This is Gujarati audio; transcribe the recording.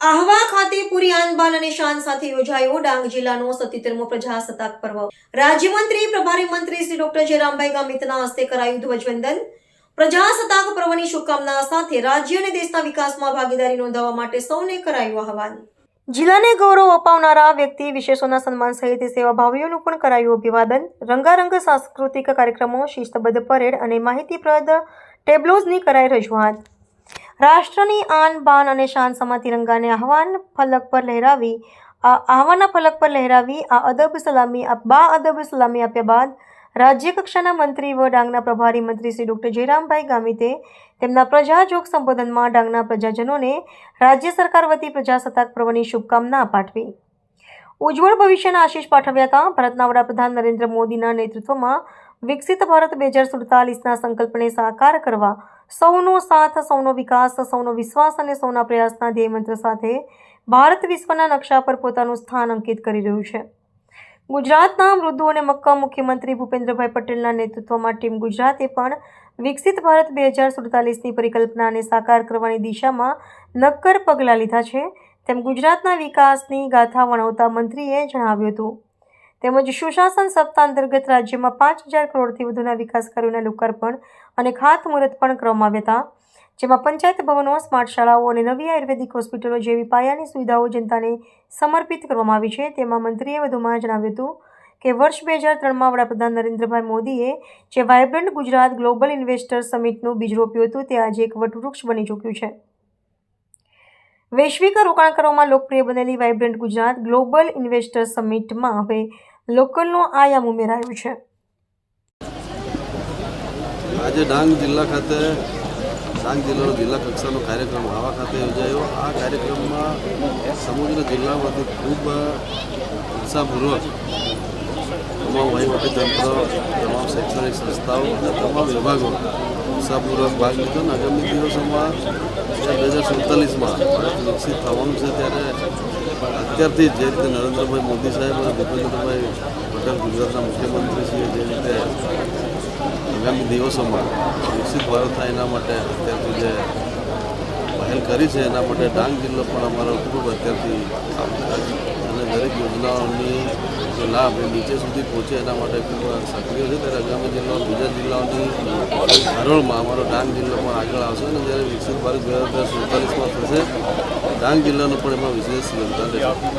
આહવા ખાતે પૂરી આનબાન અને શાન સાથે યોજાયો ડાંગ જિલ્લાનો 77મો પ્રજાસત્તાક પર્વ. રાજ્યમંત્રી પ્રભારી મંત્રી શ્રી ડોક્ટર જયરામભાઈ ગામિતના હસ્તે કરાયું ધ્વજવંદન. પ્રજાસત્તાક પર્વની શુભકામના સાથે રાજ્ય અને દેશના વિકાસમાં ભાગીદારી નોંધાવવા માટે સૌને કરાયું આહવાન. જિલ્લાને ગૌરવ અપાવનારા વ્યક્તિ વિશેષોના સન્માન સહિત સેવાભાવીઓનું પણ કરાયું અભિવાદન. રંગારંગ સાંસ્કૃતિક કાર્યક્રમો, શિસ્તબદ્ધ પરેડ અને માહિતીપ્રદ ટેબ્લોઝની કરાઈ રજૂઆત. રાષ્ટ્રની આન બાન અને શાન સમા તિરંગાને આહવાના ફલક પર લહેરાવી અદબ સલામી આપ્યા બાદ રાજ્ય કક્ષાના મંત્રી વ ડાંગના પ્રભારી મંત્રી શ્રી ડોક્ટર જયરામભાઈ ગામિતે તેમના પ્રજાજોગ સંબોધનમાં ડાંગના પ્રજાજનોને રાજ્ય સરકાર વતી પ્રજાસત્તાક પર્વની શુભકામના પાઠવી. ઉજ્જવળ ભવિષ્યના આશીષ પાઠવ્યા હતા. ભારતના વડાપ્રધાન નરેન્દ્ર મોદીના નેતૃત્વમાં વિકસિત ભારત 2047ના સંકલ્પને સાકાર કરવા સૌનો સાથ, સૌનો વિકાસ, સૌનો વિશ્વાસ અને સૌના પ્રયાસના ધ્યેય મંત્ર સાથે ભારત વિશ્વના નકશા પર પોતાનું સ્થાન અંકિત કરી રહ્યું છે. ગુજરાતના મૃદુ અને મક્કમ મુખ્યમંત્રી ભૂપેન્દ્રભાઈ પટેલના નેતૃત્વમાં ટીમ ગુજરાતે પણ વિકસિત ભારત 2047ની પરિકલ્પનાને સાકાર કરવાની દિશામાં નક્કર પગલાં લીધા છે તેમ ગુજરાતના વિકાસની ગાથા વણાવતા મંત્રીએ જણાવ્યું હતું. તેમજ સુશાસન સપ્તાહ અંતર્ગત રાજ્યમાં 5,000 કરોડથી વધુના વિકાસ કાર્યોના લોકાર્પણ અને ખાતમુહૂર્ત પણ કરવામાં આવ્યા હતા, જેમાં પંચાયત ભવનો, સ્માર્ટ શાળાઓ અને નવી આયુર્વેદિક હોસ્પિટલો જેવી પાયાની સુવિધાઓ જનતાને સમર્પિત કરવામાં આવી છે. તેમાં મંત્રીએ વધુમાં જણાવ્યું હતું કે વર્ષ 2003માં વડાપ્રધાન નરેન્દ્રભાઈ મોદીએ જે વાયબ્રન્ટ ગુજરાત ગ્લોબલ ઇન્વેસ્ટર્સ સમિટનું બીજ રોપ્યું હતું તે આજે એક વટવૃક્ષ બની ચૂક્યું છે. વૈશ્વિક રોકાણકારોમાં લોકપ્રિય બનેલી વાયબ્રન્ટ ગુજરાત ગ્લોબલ ઇન્વેસ્ટર્સ સમિટમાં હવે લોકલનો આયામ ઉમેરાયો છે. આજે ડાંગ જિલ્લા ખાતે ડાંગ જિલ્લાનો જિલ્લા કક્ષાનો કાર્યક્રમ આવા ખાતે યોજાયો. આ કાર્યક્રમમાં સમગ્ર જિલ્લામાંથી ખૂબ ઉત્સાહપૂર્વક તમામ વહીવટીતંત્ર, તમામ શૈક્ષણિક સંસ્થાઓ અને તમામ વિભાગો ઉત્સાહપૂર્વક ભાગ લીધો. અને આગામી દિવસોમાં 2047માં ભારત વિકસિત થવાનું છે ત્યારે અત્યારથી જે રીતે નરેન્દ્રભાઈ મોદી સાહેબ અને ભૂપેન્દ્રભાઈ પટેલ ગુજરાતના મુખ્યમંત્રીશ્રીએ જે રીતે આગામી દિવસોમાં વિકસિત ભારત થાય એના માટે અત્યારથી જે પહેલ કરી છે એના માટે ડાંગ જિલ્લો પણ અમારો ખૂબ અત્યારથી કામ કરે છે અને દરેક યોજનાઓની જે લાભ એ નીચે સુધી પહોંચે એના માટે ખૂબ સક્રિય છે. ત્યારે આગામી જિલ્લાઓ બીજા જિલ્લાઓની હરોળમાં અમારો ડાંગ જિલ્લો પણ આગળ આવશે અને જ્યારે વિકસિત ભારત 2047માં થશે ડાંગ જિલ્લાનો પણ એમાં વિશેષ યોગદાન રહેશે.